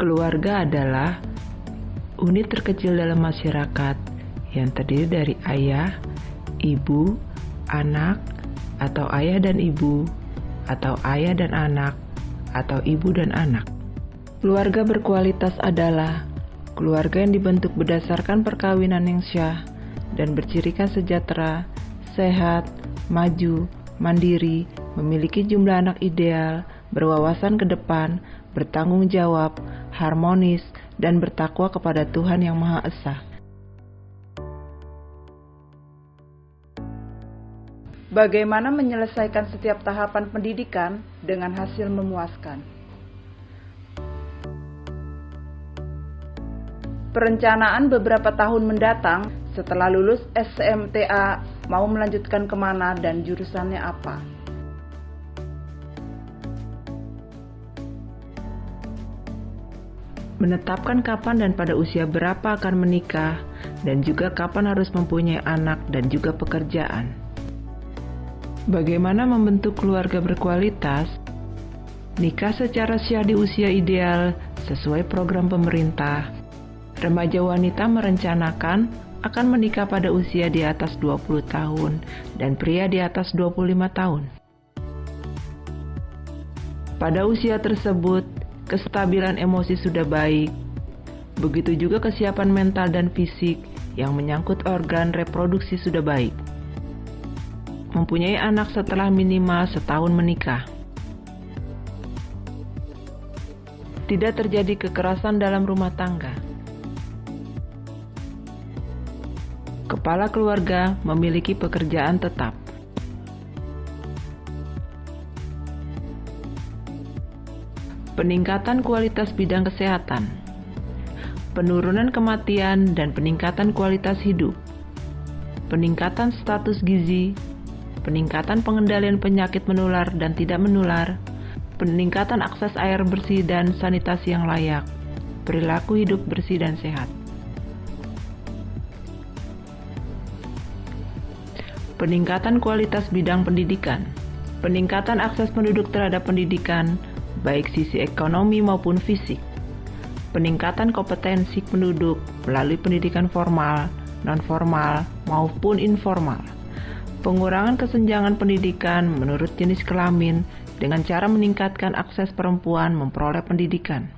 Keluarga adalah unit terkecil dalam masyarakat yang terdiri dari ayah, ibu, anak, atau ayah dan ibu, atau ayah dan anak, atau ibu dan anak. Keluarga berkualitas adalah keluarga yang dibentuk berdasarkan perkawinan yang syah dan bercirikan sejahtera, sehat, maju, mandiri, memiliki jumlah anak ideal, berwawasan ke depan, bertanggung jawab, harmonis, dan bertakwa kepada Tuhan Yang Maha Esa. Bagaimana menyelesaikan setiap tahapan pendidikan dengan hasil memuaskan? Perencanaan beberapa tahun mendatang setelah lulus SMTA mau melanjutkan kemana dan jurusannya apa? Menetapkan kapan dan pada usia berapa akan menikah, dan juga kapan harus mempunyai anak dan juga pekerjaan. Bagaimana membentuk keluarga berkualitas? Nikah secara syah di usia ideal sesuai program pemerintah. Remaja wanita merencanakan akan menikah pada usia di atas 20 tahun dan pria di atas 25 tahun. Pada usia tersebut, kestabilan emosi sudah baik. Begitu juga kesiapan mental dan fisik yang menyangkut organ reproduksi sudah baik. Mempunyai anak setelah minimal setahun menikah. Tidak terjadi kekerasan dalam rumah tangga. Kepala keluarga memiliki pekerjaan tetap. Peningkatan kualitas bidang kesehatan. Penurunan kematian dan peningkatan kualitas hidup. Peningkatan status gizi. Peningkatan pengendalian penyakit menular dan tidak menular, peningkatan akses air bersih dan sanitasi yang layak, perilaku hidup bersih dan sehat. Peningkatan kualitas bidang pendidikan, peningkatan akses penduduk terhadap pendidikan, baik sisi ekonomi maupun fisik, peningkatan kompetensi penduduk melalui pendidikan formal, non-formal, maupun informal. Pengurangan kesenjangan pendidikan menurut jenis kelamin dengan cara meningkatkan akses perempuan memperoleh pendidikan.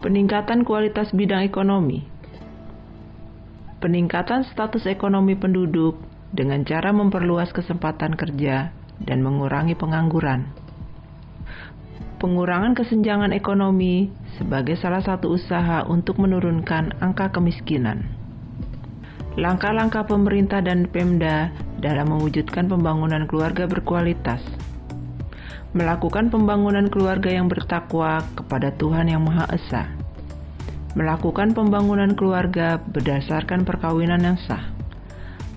Peningkatan kualitas bidang ekonomi. Peningkatan status ekonomi penduduk dengan cara memperluas kesempatan kerja dan mengurangi pengangguran. Pengurangan kesenjangan ekonomi sebagai salah satu usaha untuk menurunkan angka kemiskinan. Langkah-langkah pemerintah dan Pemda dalam mewujudkan pembangunan keluarga berkualitas. Melakukan pembangunan keluarga yang bertakwa kepada Tuhan Yang Maha Esa. Melakukan pembangunan keluarga berdasarkan perkawinan yang sah.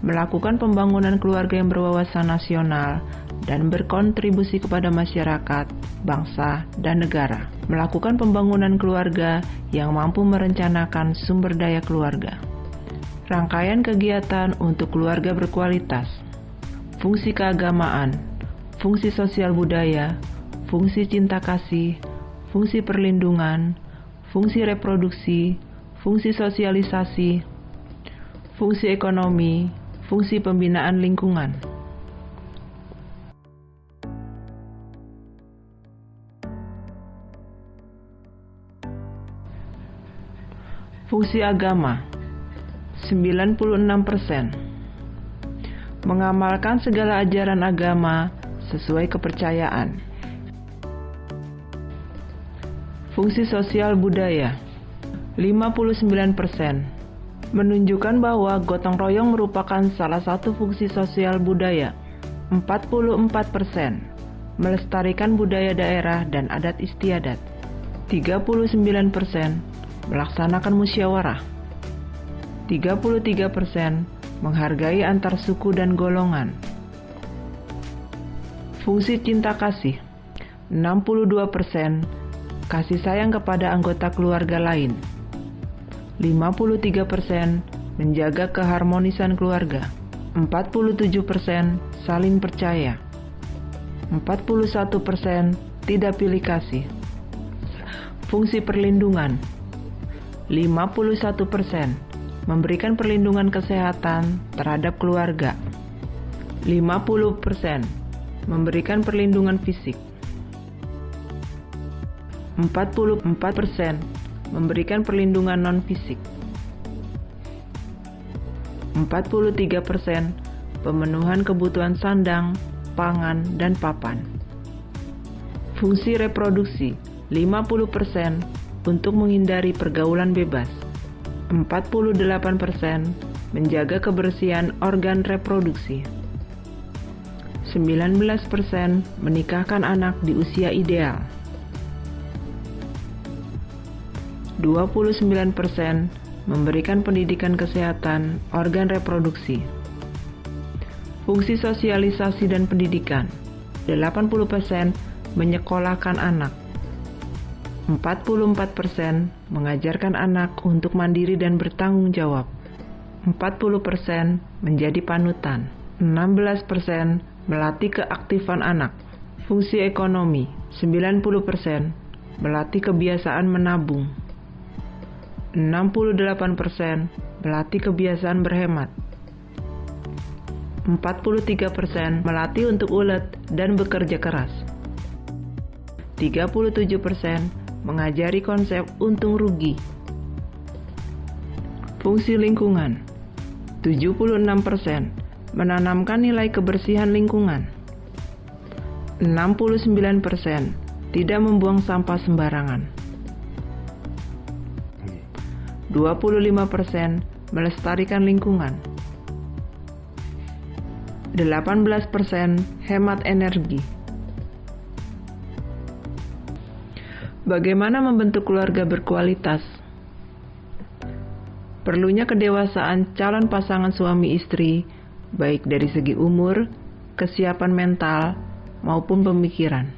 Melakukan pembangunan keluarga yang berwawasan nasional dan berkontribusi kepada masyarakat, bangsa, dan negara. Melakukan pembangunan keluarga yang mampu merencanakan sumber daya keluarga. Rangkaian kegiatan untuk keluarga berkualitas, fungsi keagamaan, fungsi sosial budaya, fungsi cinta kasih, fungsi perlindungan, fungsi reproduksi, fungsi sosialisasi, fungsi ekonomi, fungsi pembinaan lingkungan. Fungsi agama 96%. Mengamalkan segala ajaran agama sesuai kepercayaan. Fungsi sosial budaya 59%. Menunjukkan bahwa gotong royong merupakan salah satu fungsi sosial budaya. 44%. Melestarikan budaya daerah dan adat istiadat. 39%. Melaksanakan musyawarah. 33% menghargai antar suku dan golongan. Fungsi cinta kasih 62% kasih sayang kepada anggota keluarga lain. 53% menjaga keharmonisan keluarga. 47% saling percaya. 41% tidak pilih kasih. Fungsi perlindungan 51%, memberikan perlindungan kesehatan terhadap keluarga. 50%, memberikan perlindungan fisik. 44%, memberikan perlindungan non-fisik. 43%, pemenuhan kebutuhan sandang, pangan, dan papan. Fungsi reproduksi 50%, untuk menghindari pergaulan bebas. 48%, menjaga kebersihan organ reproduksi. 19%, menikahkan anak di usia ideal. 29%, memberikan pendidikan kesehatan organ reproduksi. Fungsi sosialisasi dan pendidikan 80%, menyekolahkan anak. 44%, mengajarkan anak untuk mandiri dan bertanggung jawab. 40%, menjadi panutan. 16%, melatih keaktifan anak. Fungsi ekonomi 90%, melatih kebiasaan menabung. 68%, melatih kebiasaan berhemat. 43%, melatih untuk ulet dan bekerja keras. 37%, mengajari konsep untung rugi. Fungsi lingkungan 76%, menanamkan nilai kebersihan lingkungan. 69%, tidak membuang sampah sembarangan. 25%, melestarikan lingkungan. 18%, hemat energi. Bagaimana membentuk keluarga berkualitas? Perlunya kedewasaan calon pasangan suami istri, baik dari segi umur, kesiapan mental, maupun pemikiran.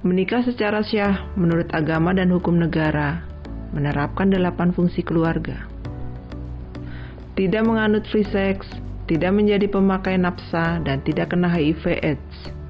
Menikah secara syah menurut agama dan hukum negara, menerapkan 8 fungsi keluarga. Tidak menganut free sex, tidak menjadi pemakai nafsa, dan tidak kena HIV/AIDS.